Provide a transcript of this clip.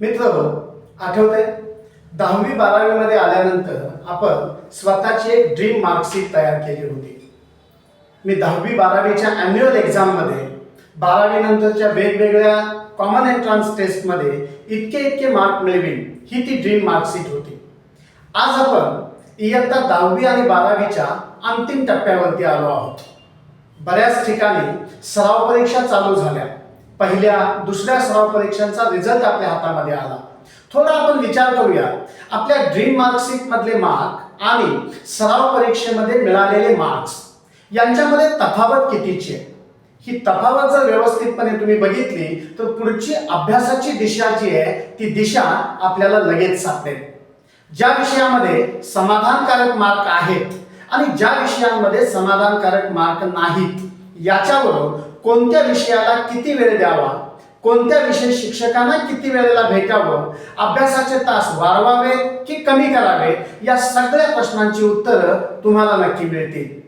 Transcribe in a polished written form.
मित्रांनो, आठवतंय 10वी-12वी मध्ये आल्यानंतर आपण स्वतःची एक ड्रीम मार्कशीट तयार केली होती. मी 10वी-12वीच्या ॲन्युअल एक्झाममध्ये 12वी नंतरच्या वेगवेगळ्या कॉमन एंट्रन्स टेस्टमध्ये इतके मार्क मिळवीन ही ती ड्रीम मार्कशीट होती. आज आपण इयत्ता 10वी आणि 12वीच्या अंतिम टप्प्यावरती आलो आहोत. बऱ्याच ठिकाणी सराव परीक्षा चालू झाल्या. पहिल्या दुसऱ्या सराव परीक्षांचा रिझल्ट आपल्या हातामध्ये आला. थोडा आपण विचार करूया, आपल्या ड्रीम मार्कशीट मधले मार्क आणि सराव परीक्षेमध्ये मिळालेले मार्क्स यांच्यामध्ये तफावत कितीची आहे. ही तफावत जर व्यवस्थितपणे तुम्ही बघितली तर पुढची अभ्यासाची दिशा जी आहे ती दिशा आपल्याला लगेच सापडेल. ज्या विषयामध्ये समाधानकारक मार्क आहेत आणि ज्या विषयांमध्ये समाधानकारक मार्क नाहीत याच्यावरून कोणत्या विषयाला किती वेळ द्यावा, कोणत्या विषय शिक्षकांना किती वेळेला भेटावं, अभ्यासाचे तास वाढवावे की कमी करावे, या सगळ्या प्रश्नांची उत्तरं तुम्हाला नक्की मिळतील.